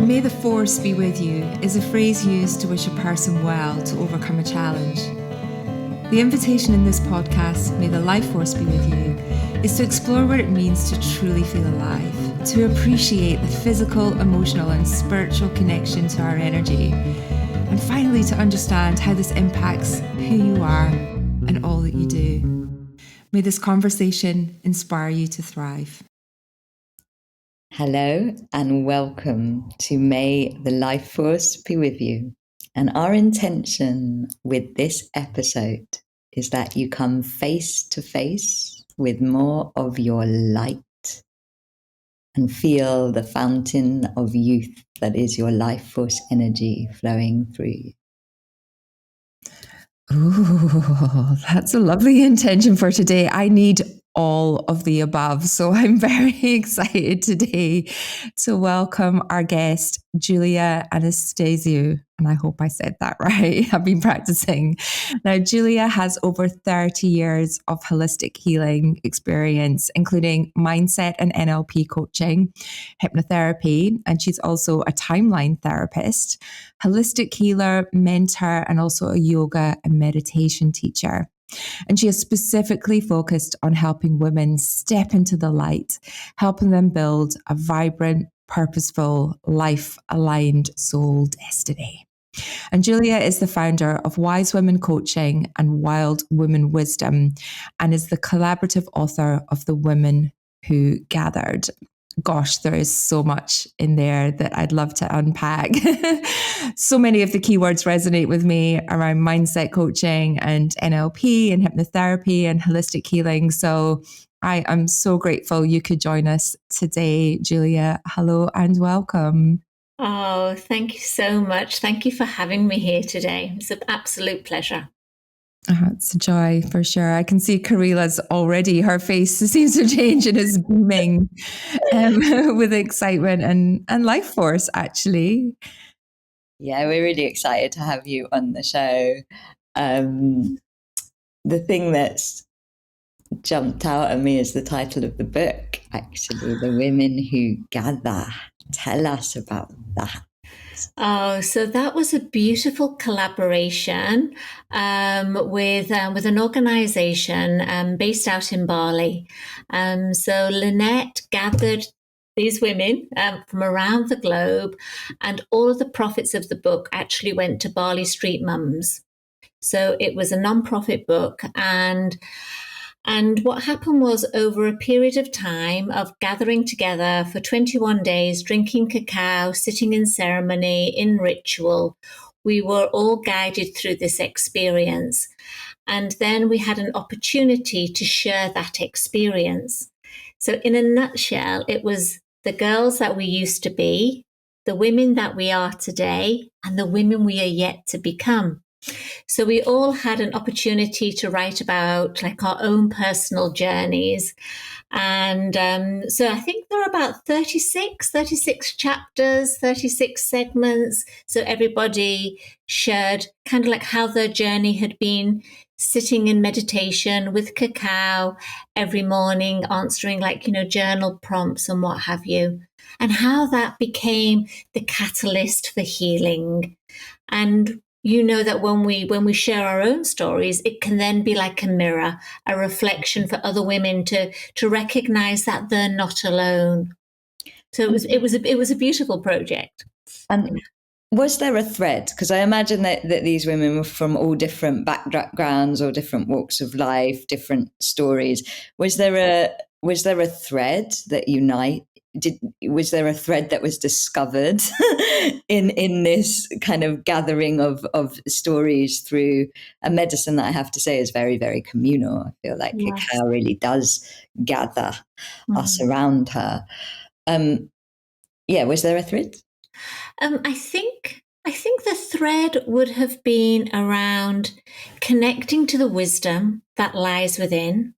May the force be with you is a phrase used to wish a person well to overcome a challenge. The invitation in this podcast, May the life force be with you, is to explore what it means to truly feel alive, to appreciate the physical, emotional, and spiritual connection to our energy, and finally to understand how this impacts who you are and all that you do. May this conversation inspire you to thrive. Hello and welcome to May the Life Force be with you. And our intention with this episode is that you come face to face with more of your light and feel the fountain of youth that is your life force energy flowing through you. Ooh, that's a lovely intention for today. I need all of the above. So I'm very excited today to welcome our guest, Julia Anastasiou. And I hope I said that right. I've been practicing. Now, Julia has over 30 years of holistic healing experience, including mindset and NLP coaching, hypnotherapy, and she's also a timeline therapist, holistic healer, mentor, and also a yoga and meditation teacher. And she is specifically focused on helping women step into the light, helping them build a vibrant, purposeful, life-aligned soul destiny. And Julia is the founder of Wise Women Coaching and Wild Women Wisdom, and is the collaborative author of The Women Who Gathered. Gosh, there is so much in there that I'd love to unpack. So many of the keywords resonate with me around mindset coaching and NLP and hypnotherapy and holistic healing. So I am so grateful you could join us today, Julia. Hello and welcome. Oh, thank you so much. Thank you for having me here today. It's an absolute pleasure. It's a joy for sure. I can see Karila's already, her face seems to change and is beaming with excitement and life force, actually. Yeah, we're really excited to have you on the show. The thing that's jumped out at me is the title of the book, actually, The Women Who Gather. Tell us about that. Oh, so that was a beautiful collaboration with an organization based out in Bali. So Lynette gathered these women from around the globe, and all of the profits of the book actually went to Bali Street Mums. So it was a non-profit book, and what happened was, over a period of time of gathering together for 21 days, drinking cacao, sitting in ceremony, in ritual, we were all guided through this experience. And then we had an opportunity to share that experience. So in a nutshell, it was the girls that we used to be, the women that we are today, and the women we are yet to become. So we all had an opportunity to write about like our own personal journeys. And so I think there are about 36 chapters, 36 segments. So everybody shared kind of like how their journey had been, sitting in meditation with cacao every morning, answering journal prompts and what have you, and how that became the catalyst for healing. And you know that when we share our own stories, it can then be like a mirror, a reflection for other women to recognize that they're not alone. So it was a beautiful project. And was there a thread? Because I imagine that these women were from all different backgrounds or different walks of life, different stories. Was there a thread that was there a thread that was discovered in this kind of gathering of stories through a medicine that I have to say is very, very communal? I feel like cacao really does gather us around her. Was there a thread? I think the thread would have been around connecting to the wisdom that lies within,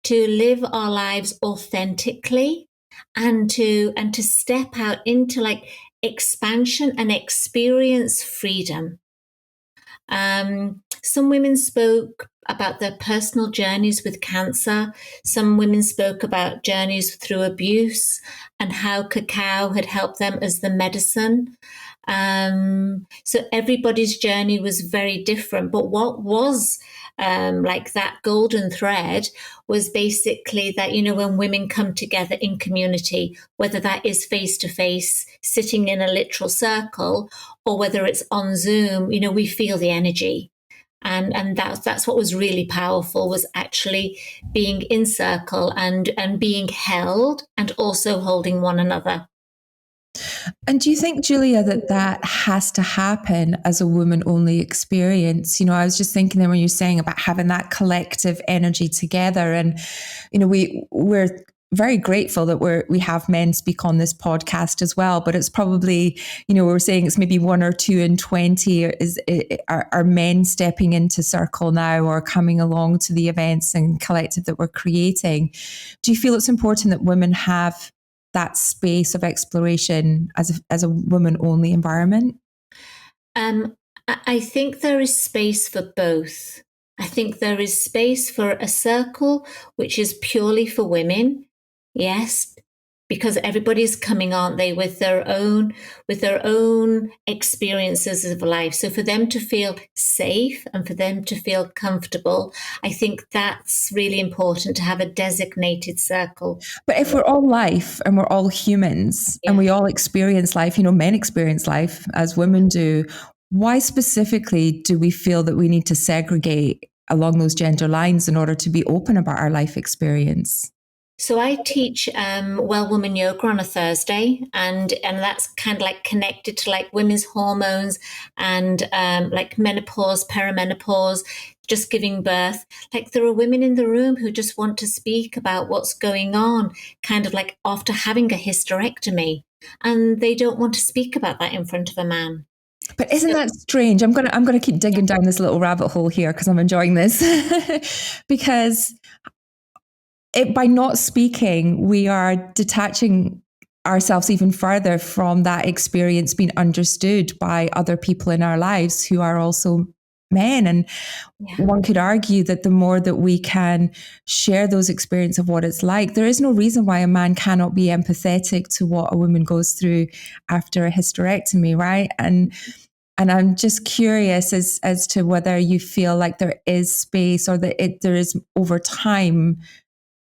to live our lives authentically, and to step out into like expansion and experience freedom. Some women spoke about their personal journeys with cancer. Some women spoke about journeys through abuse and how cacao had helped them as the medicine. So everybody's journey was very different. But what was like that golden thread was basically that, you know, when women come together in community, whether that is face to face, sitting in a literal circle, or whether it's on Zoom, you know, we feel the energy. And that's what was really powerful, was actually being in circle and being held and also holding one another. And do you think, Julia, that that has to happen as a woman only experience? You know, I was just thinking then when you're saying about having that collective energy together, and, you know, we're very grateful that we have men speak on this podcast as well, but it's probably, you know, we're saying it's maybe 1 or 2 in 20 are men stepping into circle now or coming along to the events and collective that we're creating. Do you feel it's important that women have that space of exploration as a woman only environment? I think there is space for both. I think there is space for a circle which is purely for women. Yes, because everybody's coming, aren't they, with their own experiences of life. So for them to feel safe and for them to feel comfortable, I think that's really important, to have a designated circle. But if we're all life and we're all humans, and we all experience life, you know, men experience life as women do, why specifically do we feel that we need to segregate along those gender lines in order to be open about our life experience? So I teach Well Woman Yoga on a Thursday, and that's kind of like connected to like women's hormones and like menopause, perimenopause, just giving birth. Like there are women in the room who just want to speak about what's going on, kind of like after having a hysterectomy, and they don't want to speak about that in front of a man. But isn't that strange? I'm gonna keep digging down this little rabbit hole here because I'm enjoying this. Because by not speaking, we are detaching ourselves even further from that experience being understood by other people in our lives who are also men. And one could argue that the more that we can share those experiences of what it's like, there is no reason why a man cannot be empathetic to what a woman goes through after a hysterectomy, right? And I'm just curious as to whether you feel like there is space, or that there is over time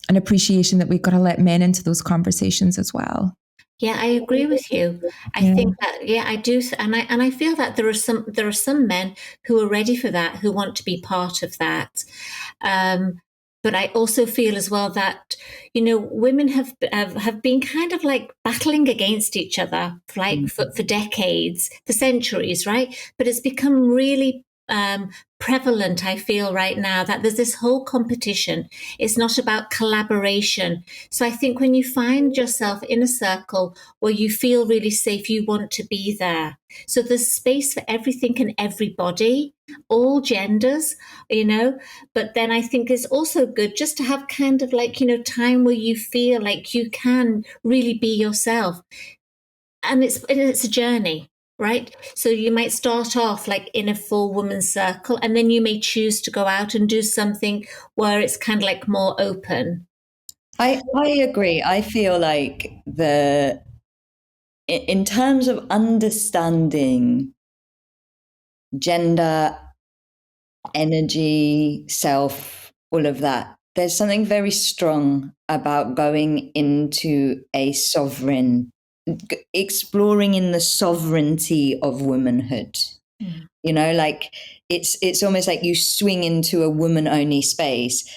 an appreciation that we've got to let men into those conversations as well. Yeah, I agree with you. I think that, I do, and I feel that there are some men who are ready for that, who want to be part of that. But I also feel as well that, you know, women have been kind of like battling against each other for decades, for centuries, right? But it's become really prevalent, I feel, right now, that there's this whole competition. It's not about collaboration. So I think when you find yourself in a circle where you feel really safe, you want to be there. So there's space for everything and everybody, all genders, you know. But then I think it's also good just to have kind of like, you know, time where you feel like you can really be yourself. And it's a journey. Right. So you might start off like in a full woman's circle, and then you may choose to go out and do something where it's kind of like more open. I agree. I feel like in terms of understanding gender, energy, self, all of that, there's something very strong about going into a exploring in the sovereignty of womanhood. You know, like it's almost like you swing into a woman only space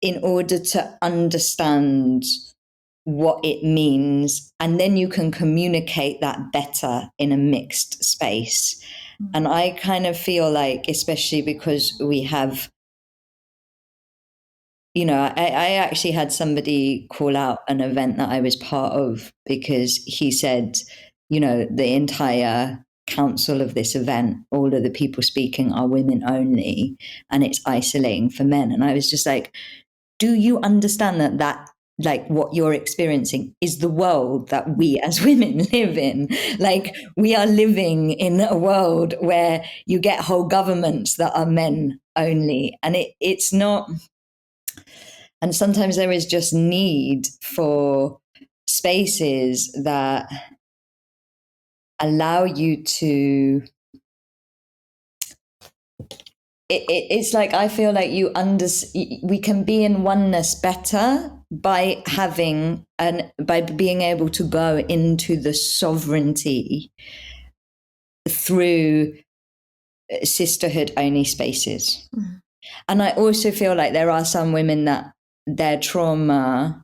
in order to understand what it means, and then you can communicate that better in a mixed space. And I kind of feel like, especially because we have, you know, I actually had somebody call out an event that I was part of because he said, you know, the entire council of this event, all of the people speaking are women only, and it's isolating for men. And I was just like, do you understand that like what you're experiencing is the world that we as women live in. Like we are living in a world where you get whole governments that are men only, and it's not. And sometimes there is just need for spaces that allow you to. It's like I feel like we can be in oneness better by by being able to go into the sovereignty through sisterhood only spaces. Mm. And I also feel like there are some women that their trauma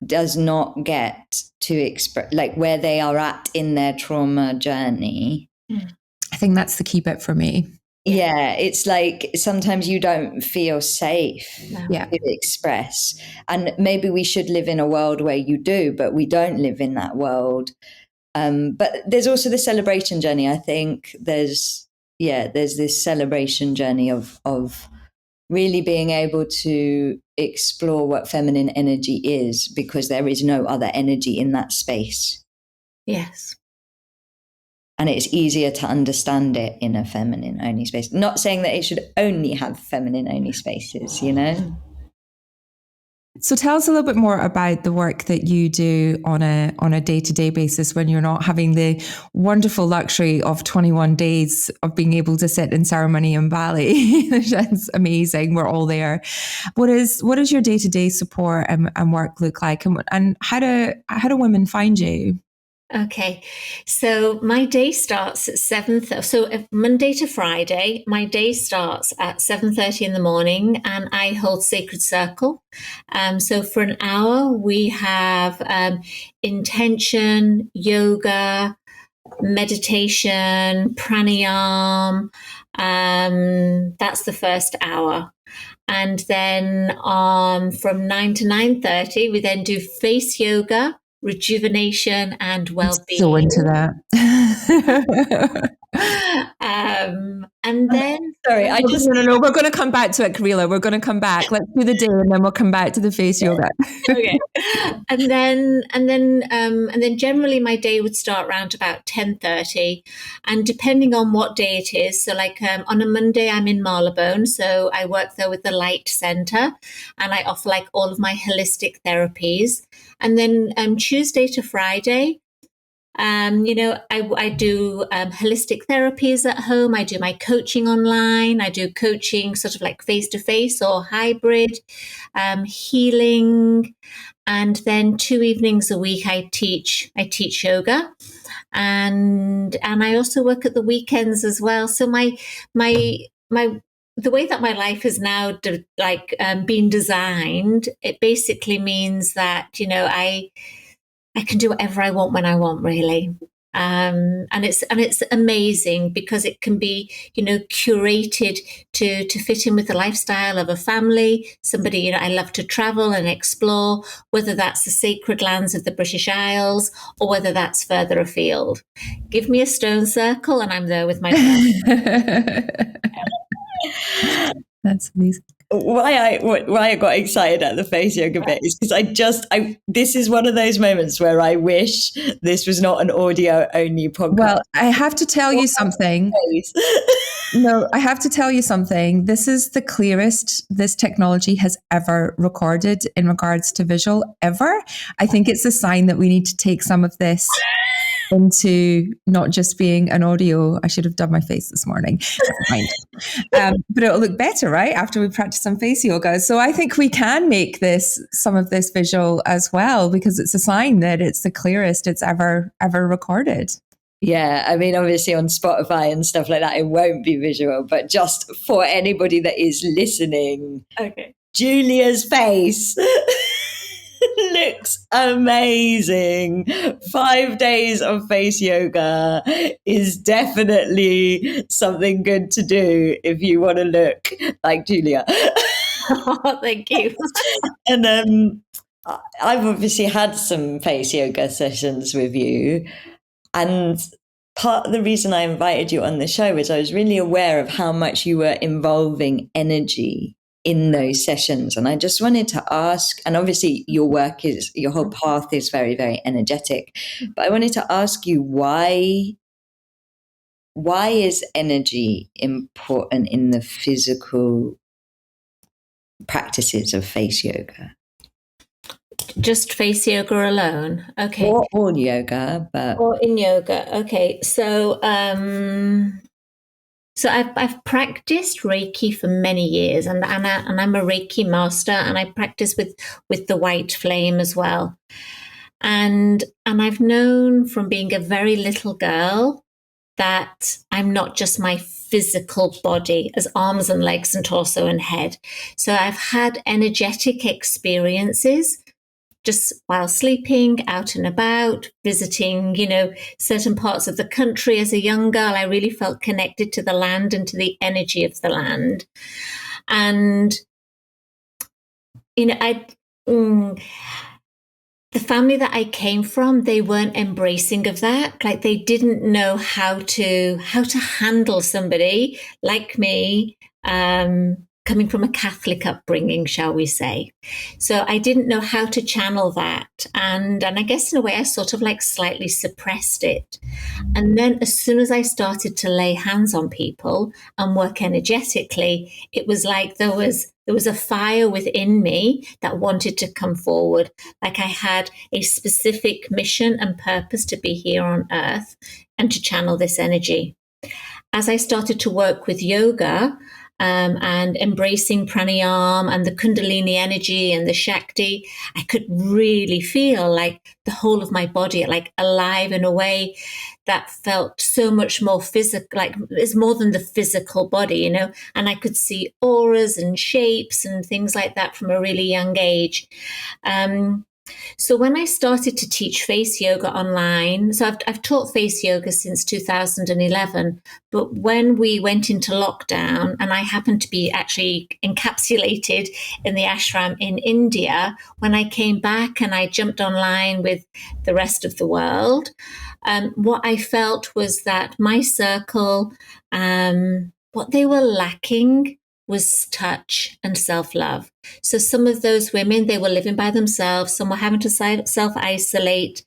does not get to express, like where they are at in their trauma journey. I think that's the key bit for me. Yeah, it's like sometimes you don't feel safe to express. And maybe we should live in a world where you do, but we don't live in that world. But there's also the celebration journey. I think there's this celebration journey of really being able to explore what feminine energy is, because there is no other energy in that space. Yes. And it's easier to understand it in a feminine only space. Not saying that it should only have feminine only spaces, you know? So tell us a little bit more about the work that you do on a day-to-day basis when you're not having the wonderful luxury of 21 days of being able to sit in ceremony in Bali. That's amazing. We're all there. What is your day-to-day support and work look like? And how do women find you? Okay, so my day starts at 7:30. So Monday to Friday, my day starts at 7:30 in the morning, and I hold Sacred Circle. So for an hour, we have intention, yoga, meditation, pranayam. That's the first hour. And then from 9 to 9:30, we then do face yoga, rejuvenation, and well-being. So into that. And then no, we're going to come back to it, Karila. We're going to come back. Let's do the day, and then we'll come back to the face yoga. Okay. And then generally my day would start around about 10:30, and depending on what day it is. So like on a Monday, I'm in Marylebone, so I work there with the Light Center, and I offer like all of my holistic therapies. And then Tuesday to Friday, I do holistic therapies at home. I do my coaching online. I do coaching sort of like face-to-face or hybrid, healing. And then 2 evenings a week, I teach yoga. And I also work at the weekends as well. So my the way that my life is now been designed, it basically means that, I can do whatever I want when I want, really. And it's amazing because it can be, curated to fit in with the lifestyle of a family. Somebody, I love to travel and explore, whether that's the sacred lands of the British Isles or whether that's further afield. Give me a stone circle and I'm there with my family. That's amazing. Why I got excited at the face yoga bit is because this is one of those moments where I wish this was not an audio only podcast. Well, I have to tell you something. No, I have to tell you something. This is the clearest this technology has ever recorded in regards to visual ever. I think it's a sign that we need to take some of this into not just being an audio. I should have done my face this morning. But it'll look better, right? After we practice some face yoga. So I think we can make some of this visual as well, because it's a sign that it's the clearest it's ever recorded. Yeah, I mean, obviously on Spotify and stuff like that, it won't be visual, but just for anybody that is listening, okay, Julia's face looks amazing. 5 days of face yoga is definitely something good to do if you want to look like Julia. Oh, thank you. And I've obviously had some face yoga sessions with you. And part of the reason I invited you on the show is I was really aware of how much you were involving energy in those sessions. And I just wanted to ask, and obviously your whole path is very, very energetic, but I wanted to ask you why is energy important in the physical practices of face yoga? Just face yoga alone? Okay. Or all yoga, but... Or in yoga. Okay. So, so I've practiced Reiki for many years, and I'm a Reiki master, and I practice with the white flame as well. And I've known from being a very little girl that I'm not just my physical body as arms and legs and torso and head. So I've had energetic experiences just while sleeping, out and about, visiting, certain parts of the country. As a young girl, I really felt connected to the land and to the energy of the land. And, the family that I came from, they weren't embracing of that. Like, they didn't know how to handle somebody like me, coming from a Catholic upbringing, shall we say. So I didn't know how to channel that. And I guess in a way I sort of like slightly suppressed it. And then as soon as I started to lay hands on people and work energetically, it was like there was a fire within me that wanted to come forward. Like I had a specific mission and purpose to be here on earth and to channel this energy. As I started to work with yoga, and embracing pranayama and the Kundalini energy and the Shakti, I could really feel like the whole of my body, like alive in a way that felt so much more physical, like it's more than the physical body, and I could see auras and shapes and things like that from a really young age. So when I started to teach face yoga online, so I've taught face yoga since 2011, but when we went into lockdown and I happened to be actually encapsulated in the ashram in India, when I came back and I jumped online with the rest of the world, what I felt was that my circle, what they were lacking was touch and self-love. So some of those women, they were living by themselves. Some were having to self-isolate.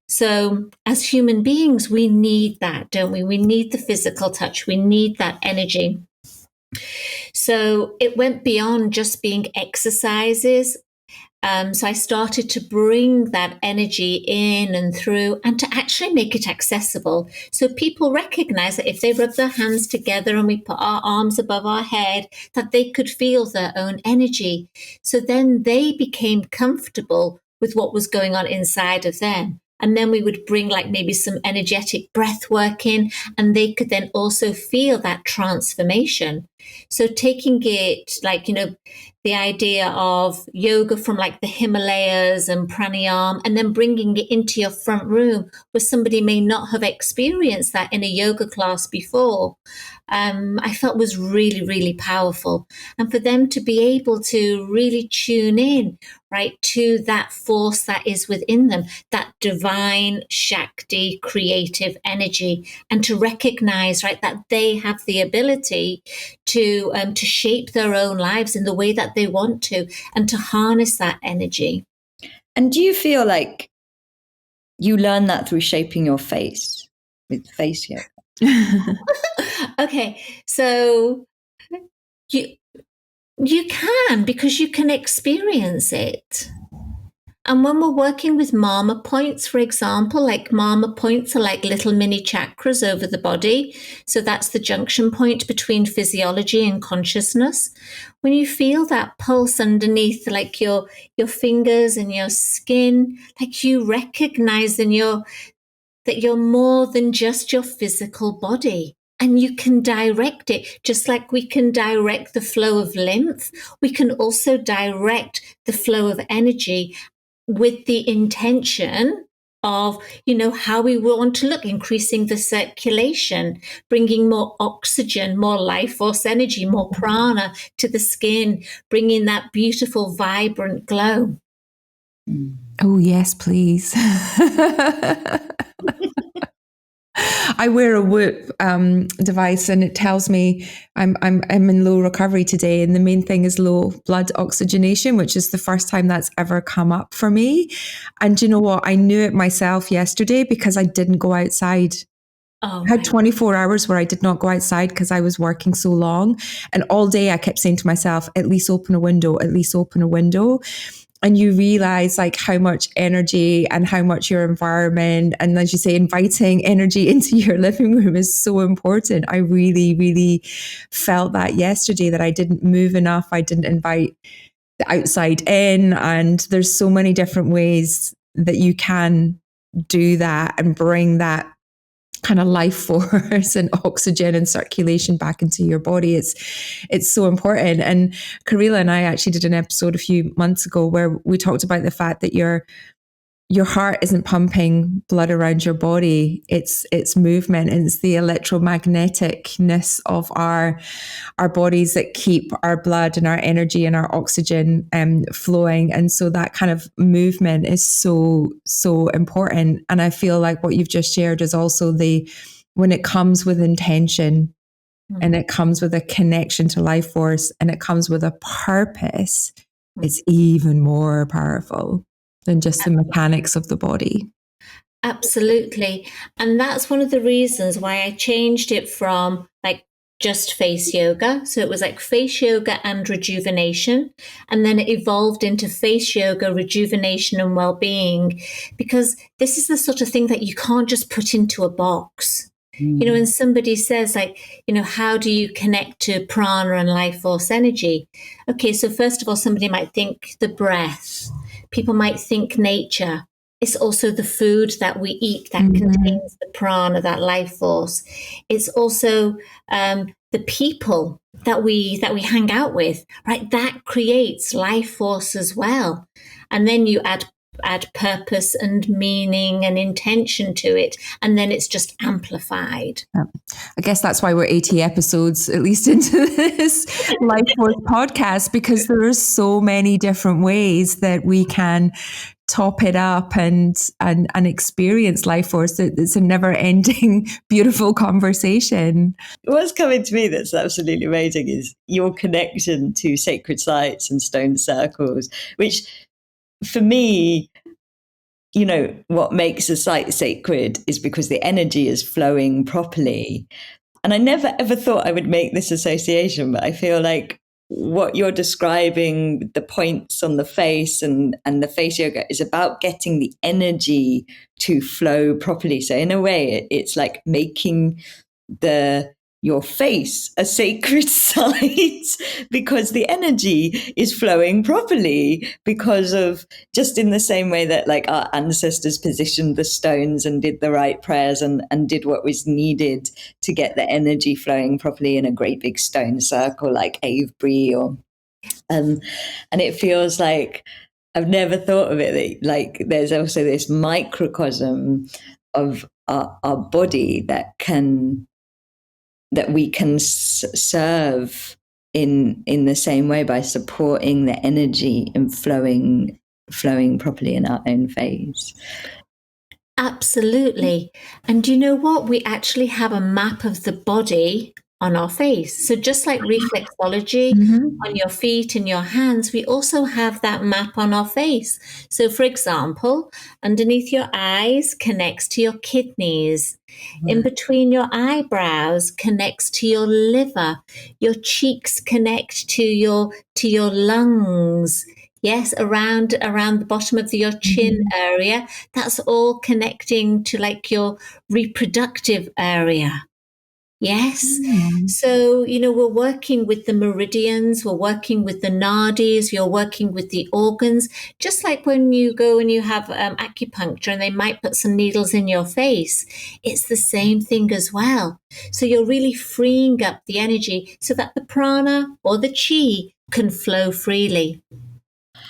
So as human beings, we need that, don't we? We need the physical touch. We need that energy. So it went beyond just being exercises. So I started to bring that energy in and through and to actually make it accessible. So people recognize that if they rub their hands together and we put our arms above our head, that they could feel their own energy. So then they became comfortable with what was going on inside of them. And then we would bring like maybe some energetic breath work in, and they could then also feel that transformation. So taking it like, the idea of yoga from like the Himalayas and pranayama, and then bringing it into your front room where somebody may not have experienced that in a yoga class before, I felt was really, really powerful. And for them to be able to really tune in, right, to that force that is within them, that divine Shakti creative energy, and to recognize, right, that they have the ability to shape their own lives in the way that they want to, and to harness that energy. And do you feel like you learn that through shaping your face with face yoga? Okay, so you can, because you can experience it. And when we're working with mama points, for example, like mama points are like little mini chakras over the body. So that's the junction point between physiology and consciousness. When you feel that pulse underneath, like your fingers and your skin, like you recognize that you're more than just your physical body. And you can direct it, just like we can direct the flow of lymph. We can also direct the flow of energy with the intention of, how we want to look, increasing the circulation, bringing more oxygen, more life force energy, more prana to the skin, bringing that beautiful, vibrant glow. Oh, yes, please. I wear a Whoop device, and it tells me I'm in low recovery today, and the main thing is low blood oxygenation, which is the first time that's ever come up for me. And you know what? I knew it myself yesterday because I didn't go outside. Oh, I had right. 24 hours where I did not go outside because I was working so long, and all day I kept saying to myself, "At least open a window. At least open a window." And you realize like how much energy and how much your environment, and as you say, inviting energy into your living room is so important. I really, really felt that yesterday, that I didn't move enough. I didn't invite the outside in. And there's so many different ways that you can do that and bring that kind of life force and oxygen and circulation back into your body. It's so important. And Karila and I actually did an episode a few months ago where we talked about the fact that your heart isn't pumping blood around your body. It's movement, and it's the electromagneticness of our bodies that keep our blood and our energy and our oxygen flowing. And so that kind of movement is so important. And I feel like what you've just shared is also when it comes with intention, and it comes with a connection to life force, and it comes with a purpose, it's even more powerful than just the mechanics of the body. Absolutely. And that's one of the reasons why I changed it from like just face yoga. So it was like face yoga and rejuvenation. And then it evolved into face yoga, rejuvenation and well-being, because this is the sort of thing that you can't just put into a box. You know, when somebody says like, you know, how do you connect to prana and life force energy? Okay, so first of all, somebody might think the breath. People might think nature. It's also the food that we eat that contains the prana, that life force. It's also the people that we hang out with, right? That creates life force as well. And then you add purpose and meaning and intention to it, and then it's just amplified. I guess that's why we're 80 episodes at least into this Life Force podcast, because there are so many different ways that we can top it up and experience life force. It's a never ending beautiful conversation. What's coming to me that's absolutely amazing is your connection to sacred sites and stone circles, which for me, you know, what makes a site sacred is because the energy is flowing properly. And I never ever thought I would make this association, but I feel like what you're describing, the points on the face and the face yoga, is about getting the energy to flow properly. So in a way, it's like making your face a sacred site because the energy is flowing properly, because of just in the same way that like our ancestors positioned the stones and did the right prayers and did what was needed to get the energy flowing properly in a great big stone circle like Avebury or and it feels like I've never thought of it like there's also this microcosm of our body that we can serve in the same way by supporting the energy and flowing properly in our own phase. Absolutely. And do you know what? We actually have a map of the body on our face. So just like reflexology on your feet and your hands, we also have that map on our face. So for example, underneath your eyes connects to your kidneys. In between your eyebrows connects to your liver. Your cheeks connect to your lungs. Yes, around the bottom of your chin area. That's all connecting to like your reproductive area. Yes. So, you know, we're working with the meridians, we're working with the nadis, you're working with the organs, just like when you go and you have acupuncture and they might put some needles in your face. It's the same thing as well. So you're really freeing up the energy so that the prana or the chi can flow freely.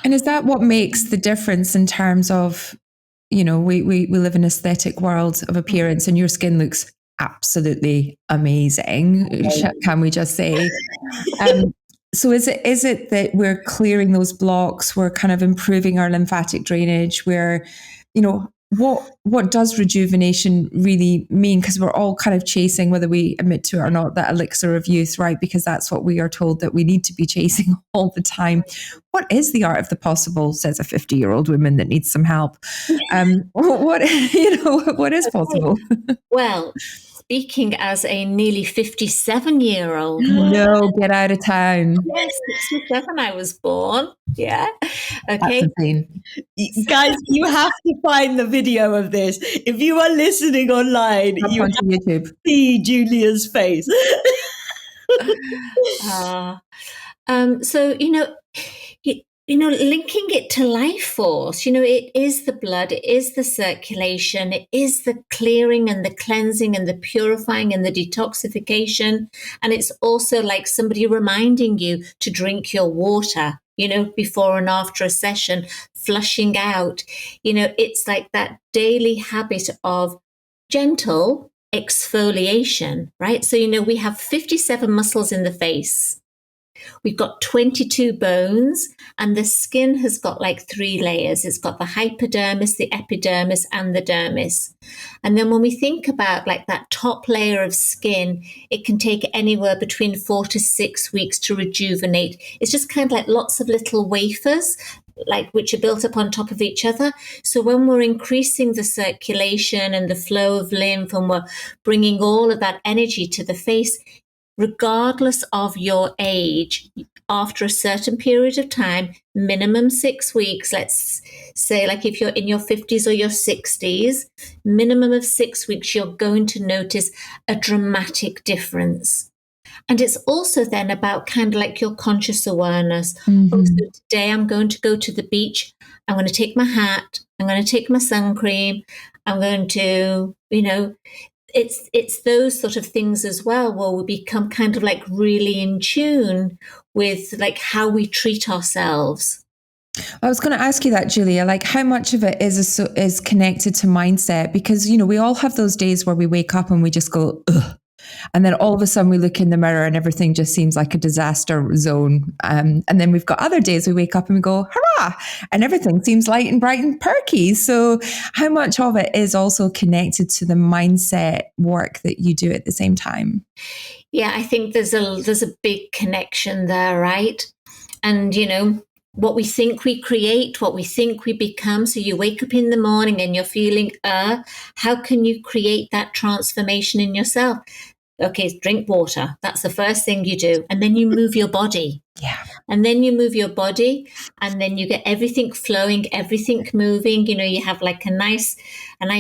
And is that what makes the difference in terms of, you know, we live in an aesthetic world of appearance, and your skin looks absolutely amazing, can we just say? So is it that we're clearing those blocks, we're kind of improving our lymphatic drainage, we're, you know, what does rejuvenation really mean? Because we're all kind of chasing, whether we admit to it or not, that elixir of youth, right? Because that's what we are told that we need to be chasing all the time. What is the art of the possible? Says a 50-year-old woman that needs some help. What what is possible? Well, speaking as a nearly 57-year-old woman. No, get out of town. Yes, 67 I was born. Yeah. Okay. That's insane. Guys, you have to find the video of this. If you are listening online, Up you onto have YouTube. to see Julia's face. So, linking it to life force, it is the blood, it is the circulation, it is the clearing and the cleansing and the purifying and the detoxification. And it's also like somebody reminding you to drink your water, before and after a session, flushing out. It's like that daily habit of gentle exfoliation, right? So, we have 57 muscles in the face. We've got 22 bones, and the skin has got like 3 layers. It's got the hypodermis, the epidermis, and the dermis. And then when we think about like that top layer of skin, it can take anywhere between 4 to 6 weeks to rejuvenate. It's just kind of like lots of little wafers, like which are built up on top of each other. So when we're increasing the circulation and the flow of lymph, and we're bringing all of that energy to the face, regardless of your age, after a certain period of time, minimum 6 weeks, let's say, like if you're in your 50s or your 60s, minimum of 6 weeks, you're going to notice a dramatic difference. And it's also then about kind of like your conscious awareness. Mm-hmm. So today I'm going to go to the beach. I'm going to take my hat. I'm going to take my sun cream. I'm going to, it's those sort of things as well, where we become kind of like really in tune with like how we treat ourselves. I was going to ask you that, Julia, like how much of it is connected to mindset? Because, we all have those days where we wake up and we just go, ugh. And then all of a sudden we look in the mirror and everything just seems like a disaster zone. And then we've got other days we wake up and we go, hurrah, and everything seems light and bright and perky. So how much of it is also connected to the mindset work that you do at the same time? Yeah, I think there's a big connection there, right? And, what we think we create, what we think we become. So you wake up in the morning and you're feeling, how can you create that transformation in yourself? Okay, drink water. That's the first thing you do. And then you move your body. Yeah. And then you move your body, and then you get everything flowing, everything moving. You have like a nice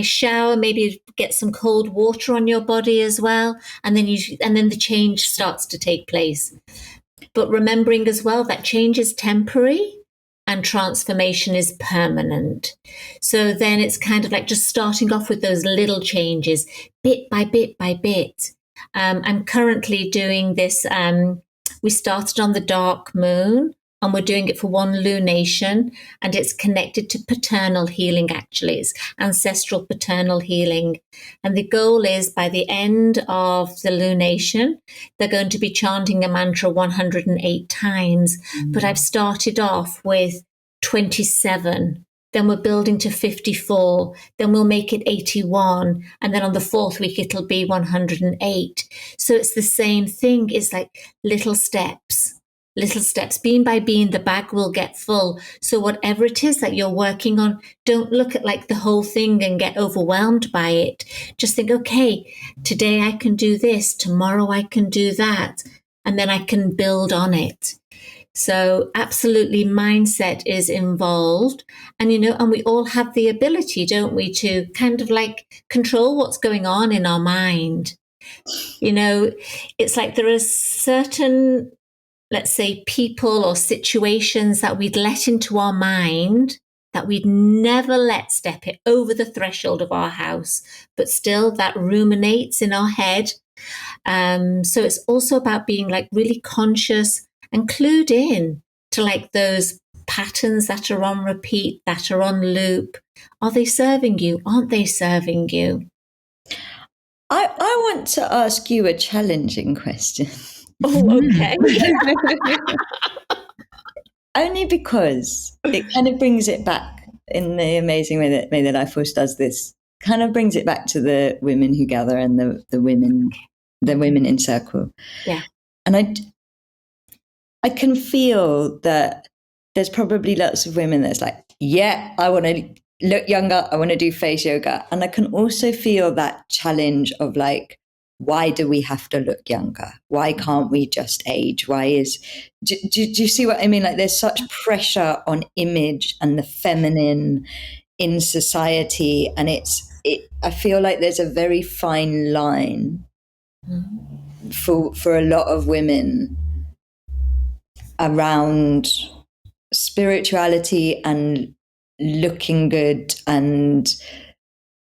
shower, maybe get some cold water on your body as well. And then the change starts to take place. But remembering as well that change is temporary and transformation is permanent. So then it's kind of like just starting off with those little changes, bit by bit by bit. I'm currently doing this. We started on the dark moon, and we're doing it for one lunation, and it's connected to paternal healing. Actually, it's ancestral paternal healing. And the goal is by the end of the lunation, they're going to be chanting a mantra 108 times. But I've started off with 27. Then we're building to 54. Then we'll make it 81. And then on the 4th week, it'll be 108. So it's the same thing. It's like little steps. Being by being, the bag will get full. So whatever it is that you're working on, don't look at like the whole thing and get overwhelmed by it. Just think, okay, today I can do this. Tomorrow I can do that. And then I can build on it. So absolutely mindset is involved. And, and we all have the ability, don't we, to kind of like control what's going on in our mind. It's like there are certain, let's say, people or situations that we'd let into our mind that we'd never let step it over the threshold of our house, but still that ruminates in our head. So it's also about being like really conscious and clued in to like those patterns that are on repeat, that are on loop. Are they serving you? Aren't they serving you? I want to ask you a challenging question. Oh, okay. Only because it kind of brings it back in the amazing way that Life Force does this, kind of brings it back to the women who gather and the women in circle. Yeah. And I can feel that there's probably lots of women that's like, yeah, I want to look younger, I want to do face yoga. And I can also feel that challenge of like, why do we have to look younger? Why can't we just age? Do you see what I mean? Like there's such pressure on image and the feminine in society. And I feel like there's a very fine line for a lot of women around spirituality and looking good and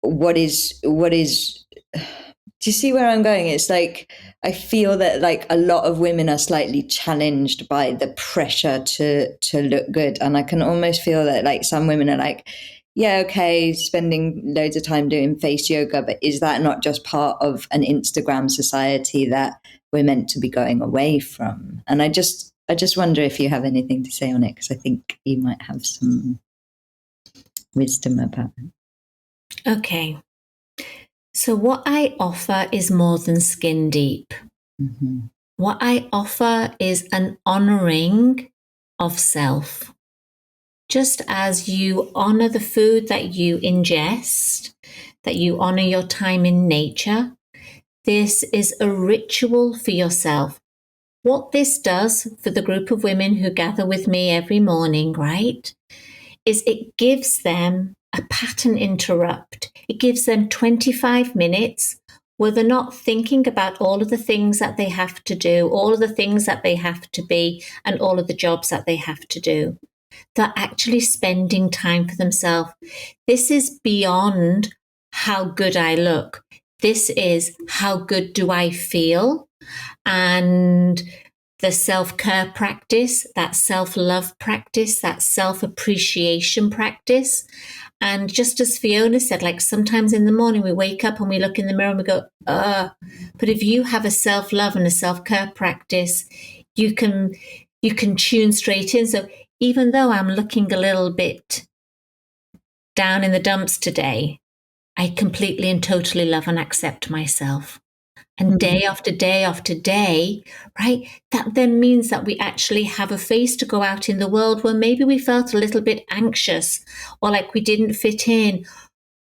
what is do you see where I'm going? It's like I feel that like a lot of women are slightly challenged by the pressure to look good, and I can almost feel that like some women are like, yeah, okay, spending loads of time doing face yoga, but is that not just part of an Instagram society that we're meant to be going away from? And I just wonder if you have anything to say on it, because I think you might have some wisdom about it. Okay. So what I offer is more than skin deep. Mm-hmm. What I offer is an honoring of self. Just as you honor the food that you ingest, that you honor your time in nature, this is a ritual for yourself. What this does for the group of women who gather with me every morning, right, is it gives them a pattern interrupt. It gives them 25 minutes where they're not thinking about all of the things that they have to do, all of the things that they have to be, and all of the jobs that they have to do. They're actually spending time for themselves. This is beyond how good I look. This is how good do I feel? And the self-care practice, that self-love practice, that self-appreciation practice. And just as Fiona said, like sometimes in the morning we wake up and we look in the mirror and we go, but if you have a self-love and a self-care practice, you can tune straight in. So even though I'm looking a little bit down in the dumps today, I completely and totally love and accept myself. And day after day after day, right, that then means that we actually have a face to go out in the world where maybe we felt a little bit anxious or like we didn't fit in.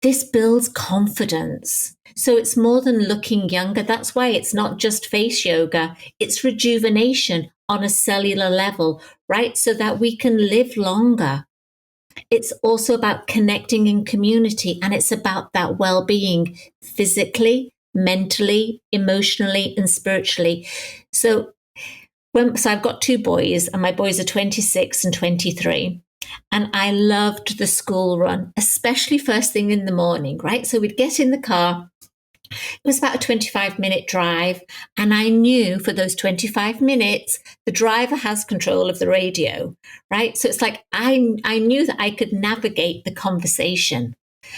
This builds confidence. So it's more than looking younger. That's why it's not just face yoga. It's rejuvenation on a cellular level, right? So that we can live longer. It's also about connecting in community, and it's about that well-being physically, mentally, emotionally, and spiritually. So I've got two boys, and my boys are 26 and 23. And I loved the school run, especially first thing in the morning, right? So we'd get in the car. It was about a 25-minute drive. And I knew for those 25 minutes, the driver has control of the radio, right? So it's like I knew that I could navigate the conversation.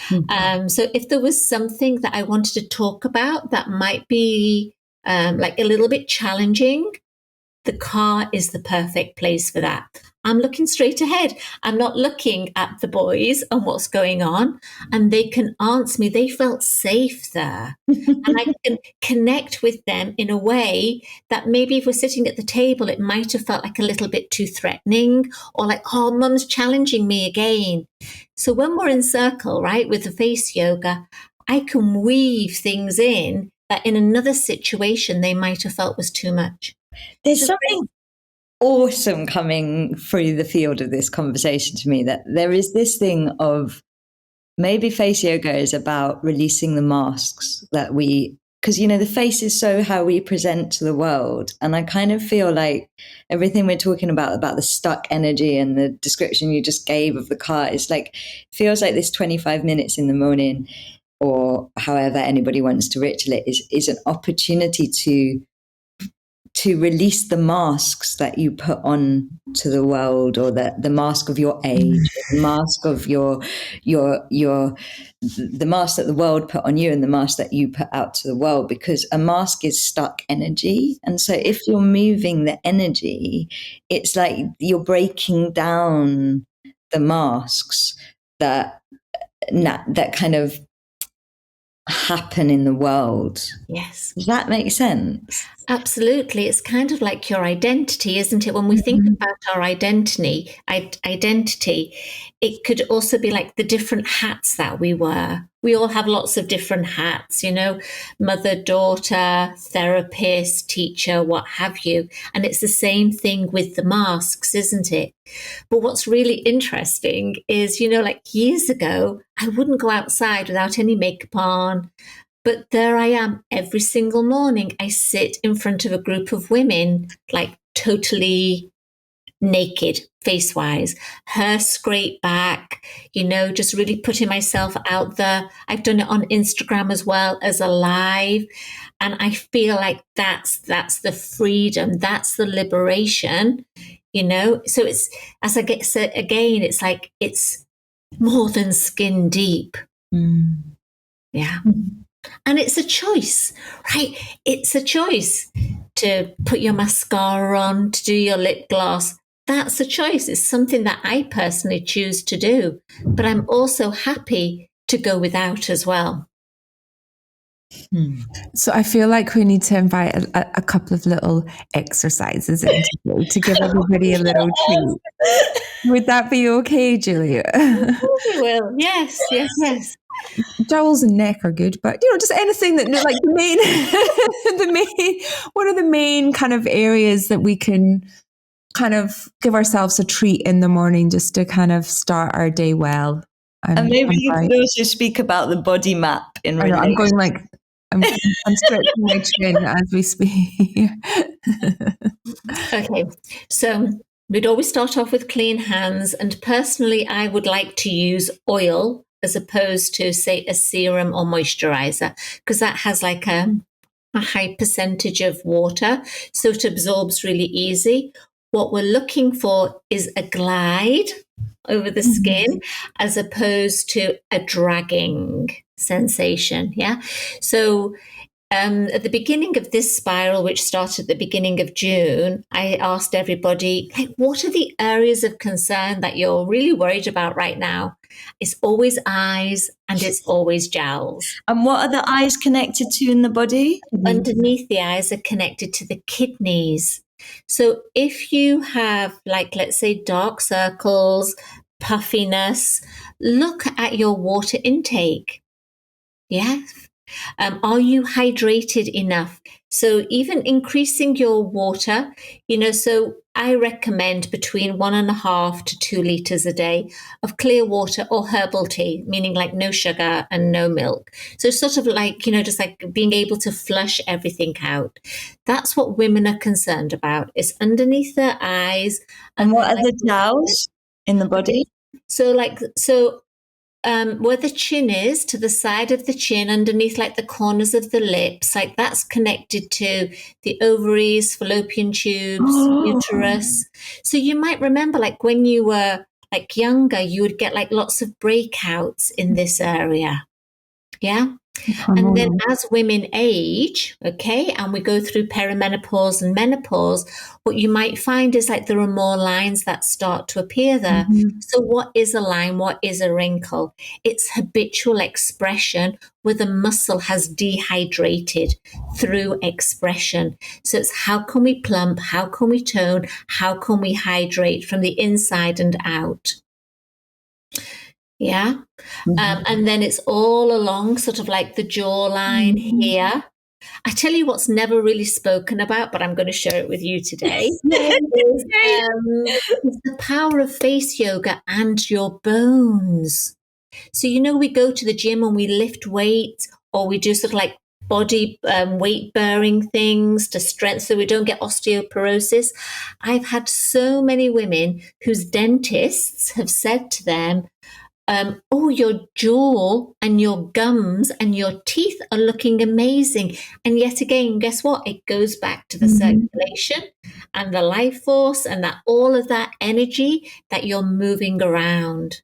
Mm-hmm. So if there was something that I wanted to talk about that might be like a little bit challenging, the car is the perfect place for that. I'm looking straight ahead. I'm not looking at the boys and what's going on. And they can answer me. They felt safe there. And I can connect with them in a way that maybe if we're sitting at the table, it might have felt like a little bit too threatening or like, oh, mum's challenging me again. So when we're in circle, right, with the face yoga, I can weave things in that in another situation they might have felt was too much. There's something awesome coming through the field of this conversation to me, that there is this thing of maybe face yoga is about releasing the masks that because, you know, the face is so how we present to the world. And I kind of feel like everything we're talking about the stuck energy and the description you just gave of the car is like, feels like this 25 minutes in the morning or however anybody wants to ritual it is an opportunity to release the masks that you put on to the world, or the mask of your age, the mask of the mask that the world put on you and the mask that you put out to the world, because a mask is stuck energy. And so if you're moving the energy, it's like you're breaking down the masks that kind of happen in the world. Yes. Does that make sense? Absolutely. It's kind of like your identity, isn't it? When we think about our identity, it could also be like the different hats that we wear. We all have lots of different hats, mother, daughter, therapist, teacher, what have you. And it's the same thing with the masks, isn't it? But what's really interesting is, like years ago, I wouldn't go outside without any makeup on. But there I am every single morning. I sit in front of a group of women, like totally naked, face wise, hair scraped back, just really putting myself out there. I've done it on Instagram as well as a live. And I feel like that's the freedom, that's the liberation, So it's, as I get said again, it's like it's more than skin deep. Yeah. And it's a choice, right? It's a choice to put your mascara on, to do your lip gloss. That's a choice. It's something that I personally choose to do. But I'm also happy to go without as well. So I feel like we need to invite a couple of little exercises in today to give everybody a little treat. Would that be okay, Julia? We will. Yes. Jowls and neck are good, but just anything that, like the main, what are the main kind of areas that we can kind of give ourselves a treat in the morning just to kind of start our day well? And maybe you could also speak about the body map in relation. I'm going like I'm stretching my chin as we speak. Okay, so we'd always start off with clean hands, and personally, I would like to use oil as opposed to, say, a serum or moisturizer, because that has like a high percentage of water, so it absorbs really easy. What we're looking for is a glide over the skin as opposed to a dragging sensation. Yeah. So at the beginning of this spiral, which started at the beginning of June, I asked everybody, like, what are the areas of concern that you're really worried about right now? It's always eyes and it's always jowls. And what are the eyes connected to in the body? Underneath the eyes are connected to the kidneys. So if you have, like, let's say dark circles, puffiness, look at your water intake. Yeah. Are you hydrated enough? So even increasing your water, so I recommend between 1.5 to 2 liters a day of clear water or herbal tea, meaning like no sugar and no milk. So sort of like, just like being able to flush everything out. That's what women are concerned about. It's underneath their eyes. And what are the jowls in the body? So where the chin is, to the side of the chin, underneath like the corners of the lips, like that's connected to the ovaries, fallopian tubes, uterus. So you might remember, like when you were like younger, you would get like lots of breakouts in this area. Yeah. And then as women age, okay, and we go through perimenopause and menopause, what you might find is like there are more lines that start to appear there. So what is a line? What is a wrinkle? It's habitual expression where the muscle has dehydrated through expression. So it's how can we plump? How can we tone? How can we hydrate from the inside and out? Yeah. And then it's all along sort of like the jawline here. I tell you what's never really spoken about, but I'm going to share it with you today. is the power of face yoga and your bones. So, we go to the gym and we lift weights, or we do sort of like body weight bearing things to strengthen so we don't get osteoporosis. I've had so many women whose dentists have said to them, your jaw and your gums and your teeth are looking amazing. And yet again, guess what? It goes back to the circulation and the life force and that all of that energy that you're moving around.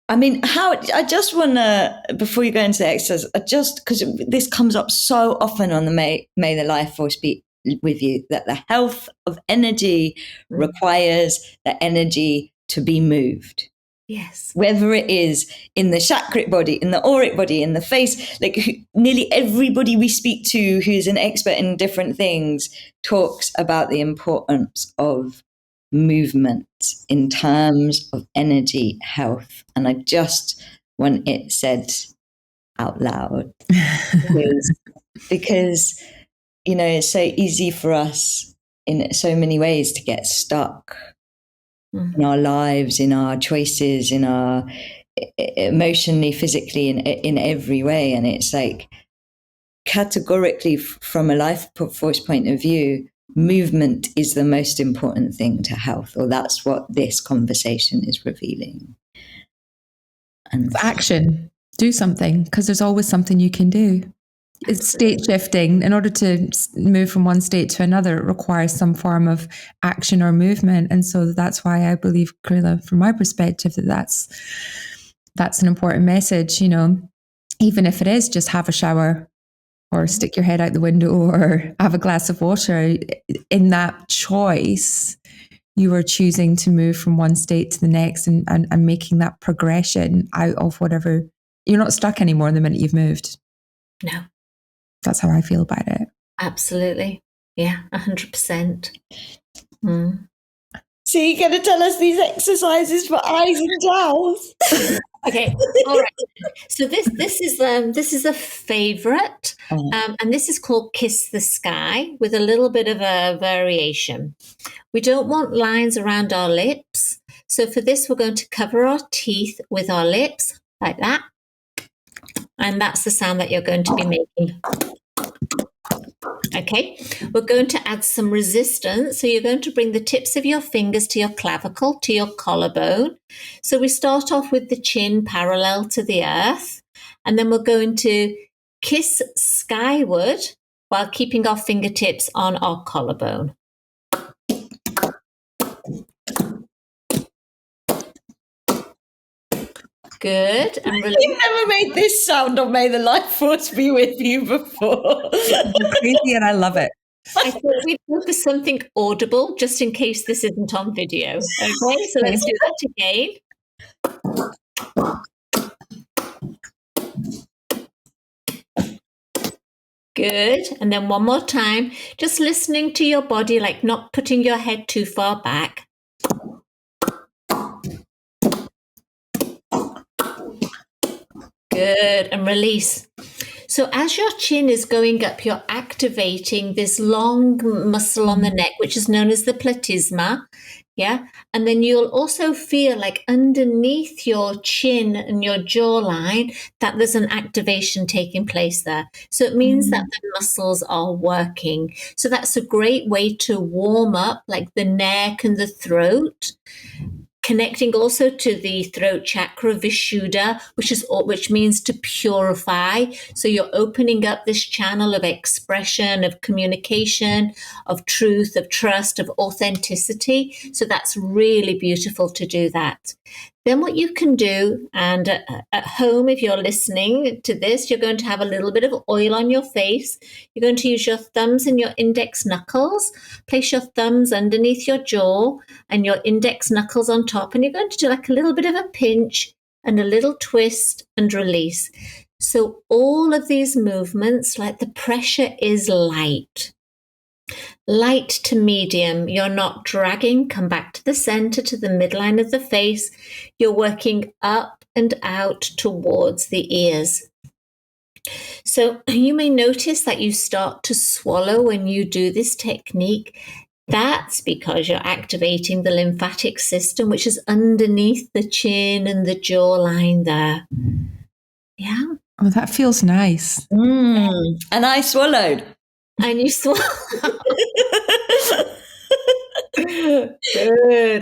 I mean, I just want to, before you go into the exercise, because this comes up so often on the May the Life Force be with you, that the health of energy requires the energy to be moved. Yes. Whether it is in the chakric body, in the auric body, in the face, like nearly everybody we speak to who's an expert in different things talks about the importance of movement in terms of energy, health. And I just want it said out loud because it's so easy for us in so many ways to get stuck in our lives, in our choices, in our emotionally, physically, in every way. And it's like categorically from a life force point of view, movement is the most important thing to health, or that's what this conversation is revealing. And action. Do something, because there's always something you can do. It's state shifting. In order to move from one state to another, it requires some form of action or movement. And so that's why I believe, Karila, from my perspective, that's an important message. Even if it is just have a shower or stick your head out the window or have a glass of water, in that choice, you are choosing to move from one state to the next and making that progression out of whatever. You're not stuck anymore the minute you've moved. No. That's how I feel about it. Absolutely. Yeah, 100%. So you're going to tell us these exercises for eyes and jowls? Okay, all right. So this is a favorite, and this is called Kiss the Sky with a little bit of a variation. We don't want lines around our lips, so for this we're going to cover our teeth with our lips like that, and that's the sound that you're going to be making. Okay, we're going to add some resistance. So you're going to bring the tips of your fingers to your clavicle, to your collarbone. So we start off with the chin parallel to the earth, and then we're going to kiss skyward while keeping our fingertips on our collarbone. Good. And You've never made this sound or may the life force be with you before. It's crazy and I love it. I thought we'd go for something audible just in case this isn't on video. Okay, so let's do that again. Good. And then one more time, just listening to your body, like not putting your head too far back. Good. And release. So as your chin is going up, you're activating this long muscle on the neck, which is known as the platysma. Yeah. And then you'll also feel like underneath your chin and your jawline that there's an activation taking place there. So it means that the muscles are working. So that's a great way to warm up like the neck and the throat. Connecting also to the throat chakra, Vishuddha, which means to purify. So you're opening up this channel of expression, of communication, of truth, of trust, of authenticity. So that's really beautiful to do that. Then what you can do, and at home, if you're listening to this, you're going to have a little bit of oil on your face. You're going to use your thumbs and your index knuckles. Place your thumbs underneath your jaw and your index knuckles on top. And you're going to do like a little bit of a pinch and a little twist and release. So all of these movements, like the pressure is light. Light to medium. You're not dragging. Come back to the center, to the midline of the face. You're working up and out towards the ears. So you may notice that you start to swallow when you do this technique. That's because you're activating the lymphatic system, which is underneath the chin and the jawline there. Yeah. Oh, that feels nice. And I swallowed. And you swallow. Good.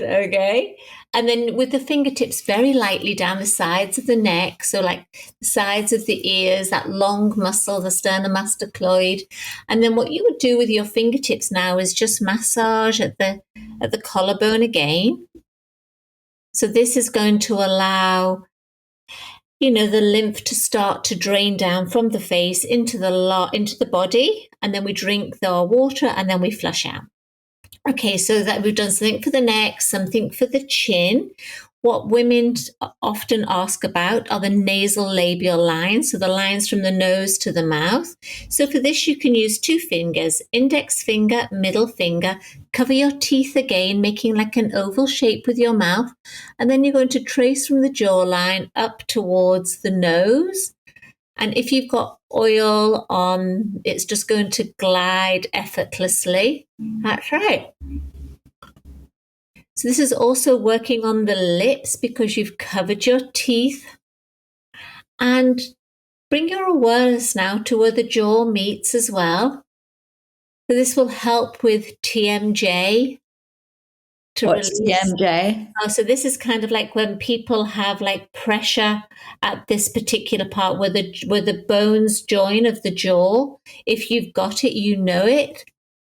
Okay. And then with the fingertips very lightly down the sides of the neck. So like the sides of the ears, that long muscle, the sternomastochloid. And then what you would do with your fingertips now is just massage at the collarbone again. So this is going to allow the lymph to start to drain down from the face into the body, and then we drink the water and then we flush out. Okay, so that we've done something for the neck, something for the chin. what women often ask about are the nasal labial lines, so the lines from the nose to the mouth. So for this, you can use 2 fingers, index finger, middle finger, cover your teeth again, making like an oval shape with your mouth. And then you're going to trace from the jawline up towards the nose. And if you've got oil on, it's just going to glide effortlessly. That's right. So this is also working on the lips because you've covered your teeth. And bring your awareness now to where the jaw meets as well. So this will help with TMJ. What's TMJ? So this is kind of like when people have like pressure at this particular part where the bones join of the jaw. If you've got it, you know it.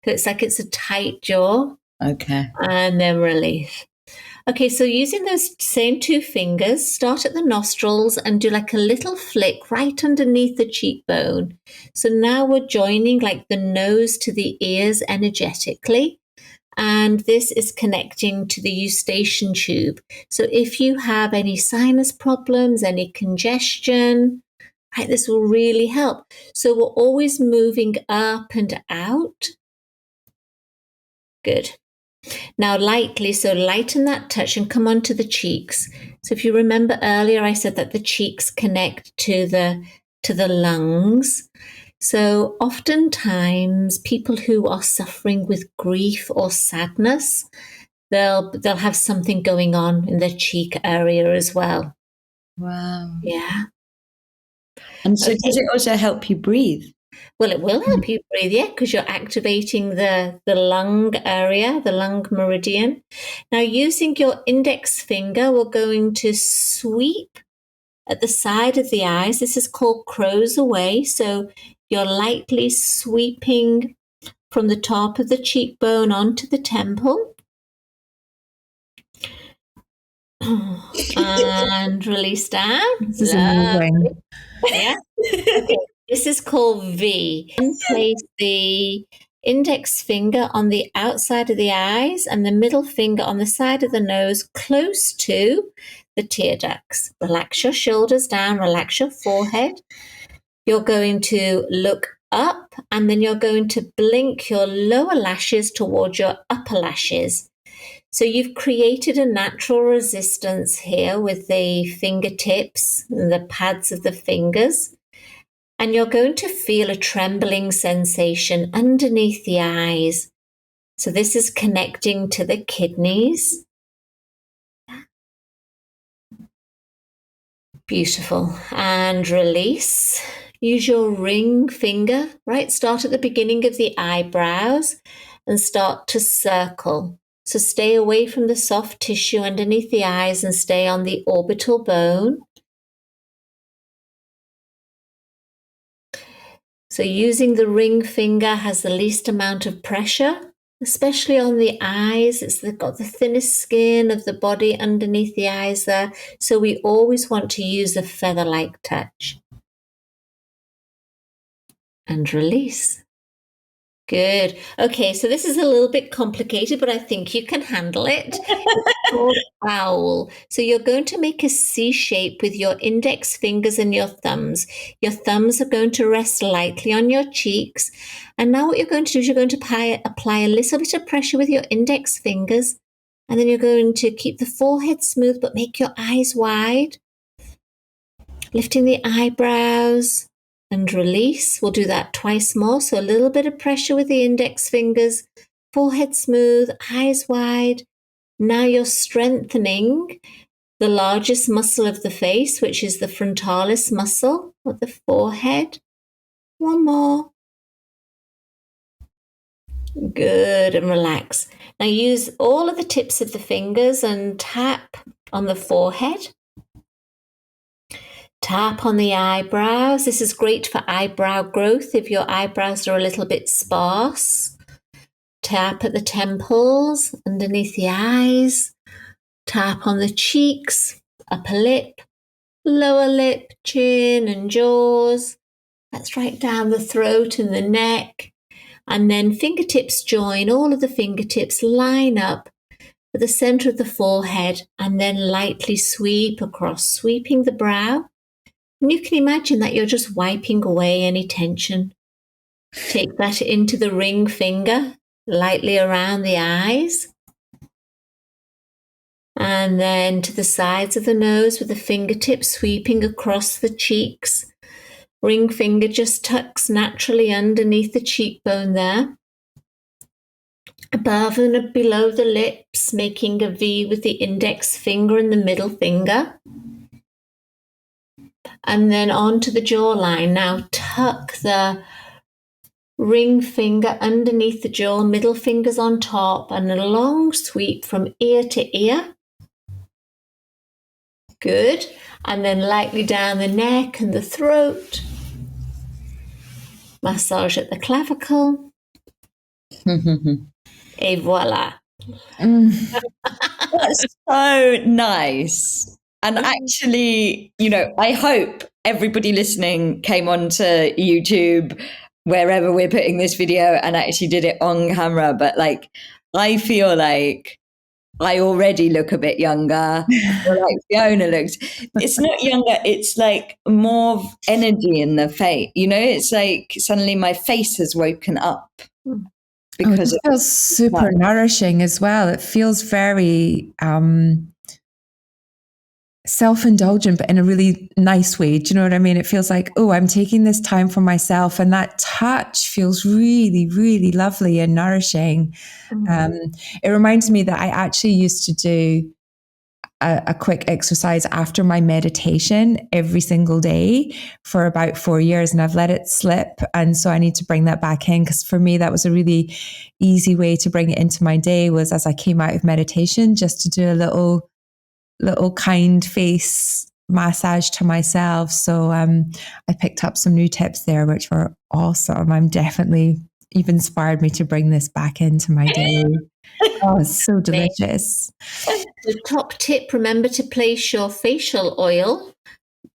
So it's like it's a tight jaw. Okay. And then release. Okay, so using those same 2 fingers, start at the nostrils and do like a little flick right underneath the cheekbone. So now we're joining like the nose to the ears energetically. And this is connecting to the eustachian tube. So if you have any sinus problems, any congestion, right, this will really help. So we're always moving up and out. Good. Now lighten that touch and come onto the cheeks. So if you remember earlier, I said that the cheeks connect to the lungs. So oftentimes people who are suffering with grief or sadness, they'll have something going on in their cheek area as well. Wow. Yeah. And so does it also help you breathe? Well, it will help you breathe, yeah, because you're activating the lung area, the lung meridian. Now, using your index finger, we're going to sweep at the side of the eyes. This is called crow's away. So you're lightly sweeping from the top of the cheekbone onto the temple. And release down. This is amazing. Yeah. Okay. This is called V. And place the index finger on the outside of the eyes and the middle finger on the side of the nose close to the tear ducts. Relax your shoulders down, relax your forehead. You're going to look up and then you're going to blink your lower lashes towards your upper lashes. So you've created a natural resistance here with the fingertips and the pads of the fingers. And you're going to feel a trembling sensation underneath the eyes. So this is connecting to the kidneys. Beautiful. And release. Use your ring finger, right? Start at the beginning of the eyebrows and start to circle. So stay away from the soft tissue underneath the eyes and stay on the orbital bone. So using the ring finger has the least amount of pressure, especially on the eyes. It's got the thinnest skin of the body underneath the eyes there. So we always want to use a feather-like touch. And release. Good. Okay, so this is a little bit complicated, but I think you can handle it. It's called owl. So you're going to make a C shape with your index fingers and your thumbs. Your thumbs are going to rest lightly on your cheeks. And now what you're going to do is you're going to apply a little bit of pressure with your index fingers. And then you're going to keep the forehead smooth, but make your eyes wide. Lifting the eyebrows. And release. We'll do that twice more. So a little bit of pressure with the index fingers, forehead smooth, eyes wide. Now you're strengthening the largest muscle of the face, which is the frontalis muscle of the forehead. One more. Good, and relax. Now use all of the tips of the fingers and tap on the forehead. Tap on the eyebrows. This is great for eyebrow growth if your eyebrows are a little bit sparse. Tap at the temples, underneath the eyes. Tap on the cheeks, upper lip, lower lip, chin and jaws. That's right down the throat and the neck. And then fingertips join. All of the fingertips line up at the center of the forehead, and then lightly sweep across, sweeping the brow. And you can imagine that you're just wiping away any tension. Take that into the ring finger, lightly around the eyes. And then to the sides of the nose with the fingertips sweeping across the cheeks. Ring finger just tucks naturally underneath the cheekbone there. Above and below the lips, making a V with the index finger and the middle finger. And then onto the jawline. Now tuck the ring finger underneath the jaw, middle fingers on top, and a long sweep from ear to ear. Good. And then lightly down the neck and the throat. Massage at the clavicle. Et voila. That's so nice. And actually, I hope everybody listening came onto YouTube, wherever we're putting this video, and actually did it on camera. But I feel like I already look a bit younger. Or like Fiona looks. It's not younger. It's like more energy in the face. It's like suddenly my face has woken up. Because it feels super nourishing as well. It feels very self-indulgent, but in a really nice way. Do you know what I mean? It feels like, oh, I'm taking this time for myself, and that touch feels really, really lovely and nourishing. It reminds me that I actually used to do a quick exercise after my meditation every single day for about 4 years, and I've let it slip. And so I need to bring that back in, because for me, that was a really easy way to bring it into my day, was as I came out of meditation, just to do a little kind face massage to myself. So I picked up some new tips there, which were awesome. You've inspired me to bring this back into my day. Oh, it's so delicious. The top tip, remember to place your facial oil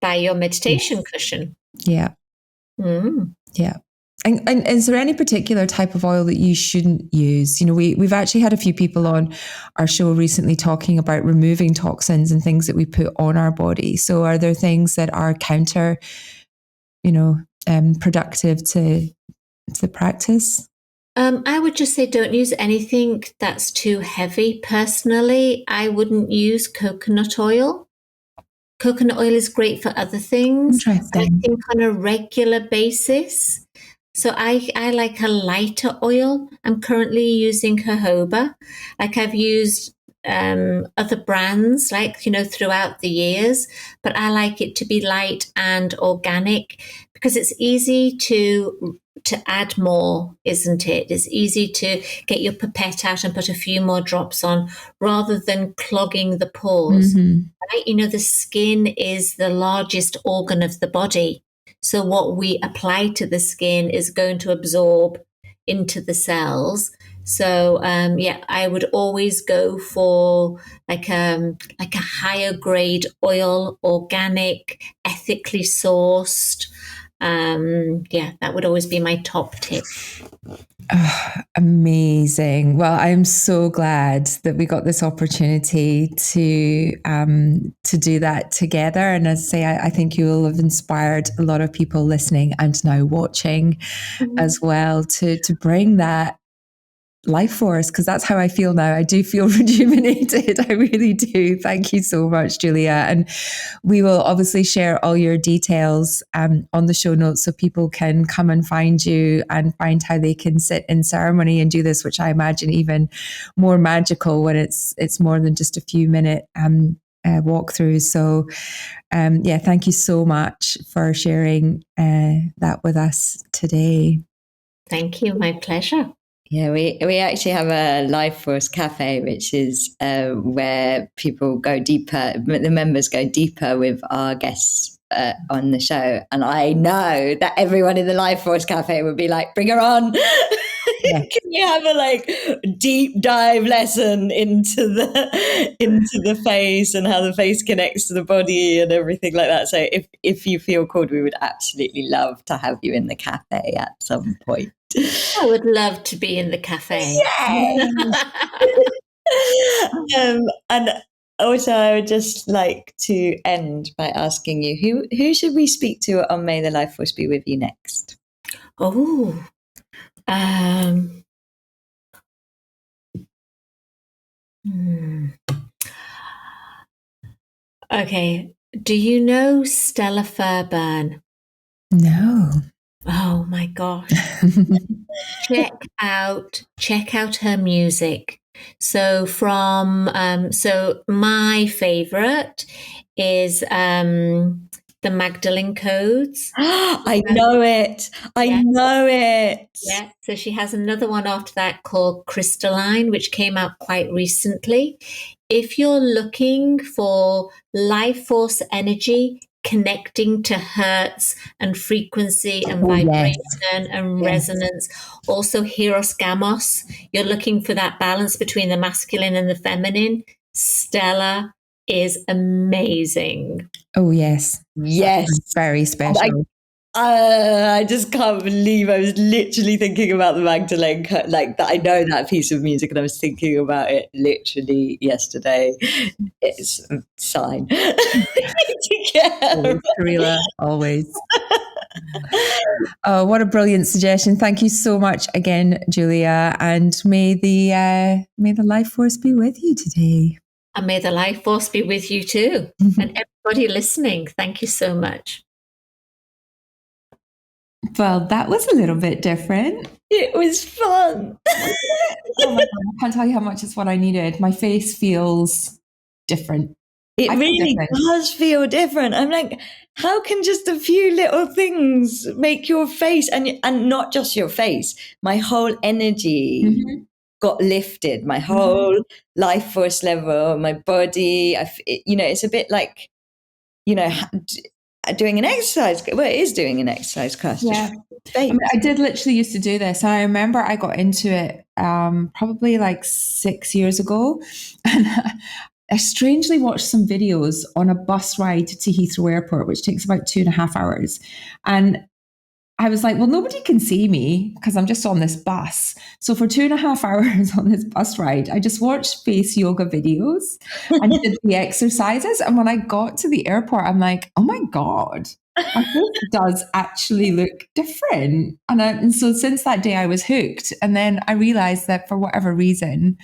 by your meditation cushion. Yeah. Yeah. And is there any particular type of oil that you shouldn't use? We've actually had a few people on our show recently talking about removing toxins and things that we put on our body. So are there things that are counter, productive to the practice? I would just say don't use anything that's too heavy. Personally, I wouldn't use coconut oil. Coconut oil is great for other things. Interesting. I think on a regular basis. So I like a lighter oil. I'm currently using jojoba. I've used other brands throughout the years, but I like it to be light and organic, because it's easy to add more, isn't it? It's easy to get your pipette out and put a few more drops on, rather than clogging the pores. Right? The skin is the largest organ of the body. So what we apply to the skin is going to absorb into the cells. So I would always go for like a higher grade oil, organic, ethically sourced. That would always be my top tip. Oh, amazing. Well, I'm so glad that we got this opportunity to do that together. And as I say, I think you will have inspired a lot of people listening and now watching as well to bring that life force, because that's how I feel now. I do feel rejuvenated. I really do. Thank you so much, Julia. And we will obviously share all your details on the show notes, so people can come and find you and find how they can sit in ceremony and do this, which I imagine even more magical when it's more than just a few minute walkthroughs. So thank you so much for sharing that with us today. Thank you. My pleasure. Yeah, we actually have a Life Force Cafe, which is where people go deeper, the members go deeper with our guests on the show. And I know that everyone in the Life Force Cafe would be like, bring her on. Yeah. Can you have a deep dive lesson into the face and how the face connects to the body and everything like that? So if you feel called, we would absolutely love to have you in the cafe at some point. I would love to be in the cafe. Yay! And also, I would just like to end by asking you, who should we speak to on May the Life Force Be With You next? Oh, okay. Do you know Stella Fairburn? No. Oh my gosh. check out her music. So my favorite is the Magdalene Codes. I know it. I know it. Yeah. So she has another one after that called Crystalline, which came out quite recently. If you're looking for life force energy, connecting to hertz and frequency and vibration and resonance, also Hieros Gamos, you're looking for that balance between the masculine and the feminine. Stella is amazing. Oh, yes. Yes. That's very special. I just can't believe I was literally thinking about the Magdalene, like that. I know that piece of music, and I was thinking about it literally yesterday. It's a sign. Karila, always. Oh, what a brilliant suggestion! Thank you so much again, Julia, and may the life force be with you today. And may the life force be with you too, and everybody listening. Thank you so much. Well, that was a little bit different. It was fun. Oh my God, I can't tell you how much it's what I needed. My face feels different. It really does feel different. I'm like, how can just a few little things make your face, and not just your face, my whole energy got lifted, my whole life force level, my body. It's a bit like, doing an exercise. Well, it is doing an exercise class. Yeah. I did literally used to do this. And I remember I got into it probably like 6 years ago. And I strangely watched some videos on a bus ride to Heathrow Airport, which takes about 2.5 hours. And I was like, well, nobody can see me because I'm just on this bus. So for 2.5 hours on this bus ride, I just watched face yoga videos and did the exercises. And when I got to the airport, I'm like, oh my God, my face does actually look different. And so since that day, I was hooked. And then I realized that for whatever reason,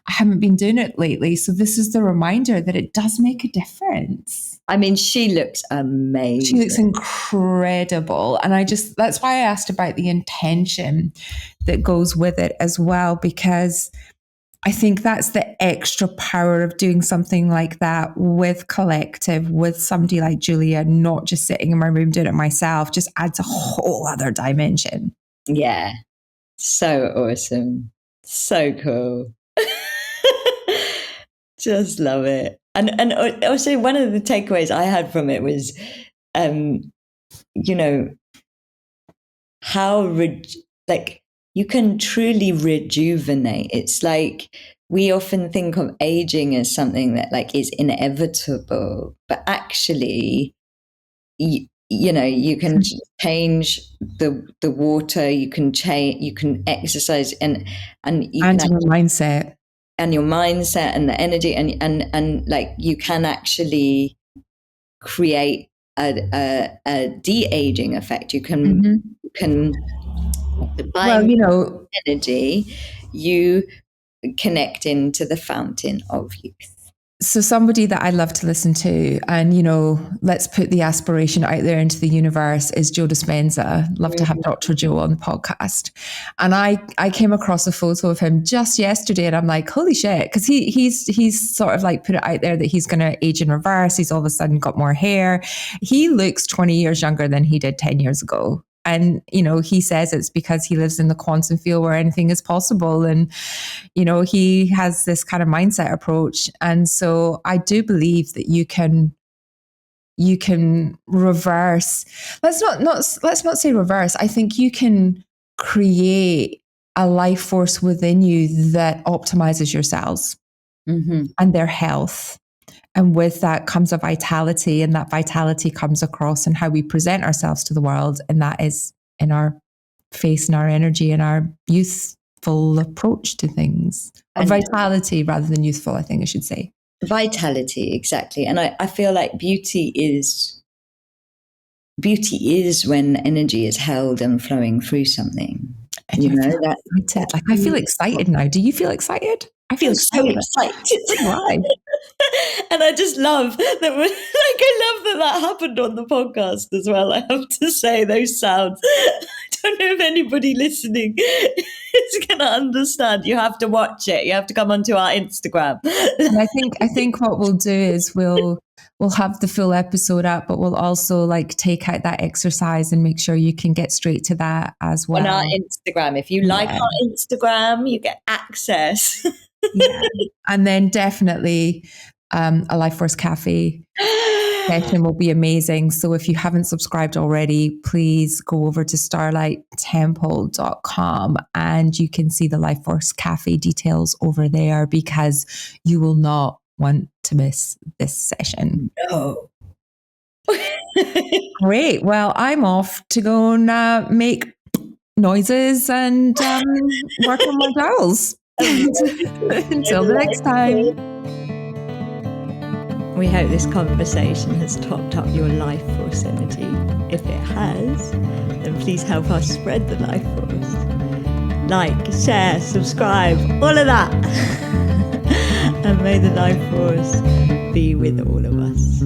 I haven't been doing it lately. So this is the reminder that it does make a difference. I mean, she looks amazing. She looks incredible. And that's why I asked about the intention that goes with it as well, because I think that's the extra power of doing something like that with collective, with somebody like Julia, not just sitting in my room doing it myself, just adds a whole other dimension. Yeah. So awesome. So cool. Just love it. And also one of the takeaways I had from it was, how you can truly rejuvenate. It's like we often think of aging as something that like is inevitable, but actually, you can change the water. You can change. You can exercise and you and can your mindset. And your mindset and the energy and like you can actually create a de-aging effect. You can by energy, you connect into the fountain of youth. So somebody that I love to listen to, and, let's put the aspiration out there into the universe, is Joe Dispenza. Love to have Dr. Joe on the podcast. And I came across a photo of him just yesterday and I'm like, holy shit. Cause he's sort of like put it out there that he's going to age in reverse. He's all of a sudden got more hair. He looks 20 years younger than he did 10 years ago. And, he says it's because he lives in the quantum field where anything is possible. And, he has this kind of mindset approach. And so I do believe that you can reverse. Let's not say reverse. I think you can create a life force within you that optimizes your cells and their health. And with that comes a vitality, and that vitality comes across in how we present ourselves to the world. And that is in our face and our energy and our youth youthful approach to things, or vitality rather than youthful, I think I should say. Vitality, exactly. And I feel like beauty is when energy is held and flowing through something. And I feel excited now. Do you feel excited? I feel so excited. Why? And I just love that. I love that happened on the podcast as well. I have to say, those sounds. I don't know if anybody listening is going to understand. You have to watch it. You have to come onto our Instagram. And I think what we'll do is we'll have the full episode up, but we'll also take out that exercise and make sure you can get straight to that as well. On our Instagram. If you like our Instagram, you get access. Yeah. And then definitely a Life Force Cafe session will be amazing. So if you haven't subscribed already, please go over to starlighttemple.com and you can see the Life Force Cafe details over there, because you will not want to miss this session. No. Great. Well, I'm off to go and make noises and work on my girls. Until the next time. We hope this conversation has topped up your life force energy. If it has, then please help us spread the life force. Like, share, subscribe, all of that. And may the life force be with all of us.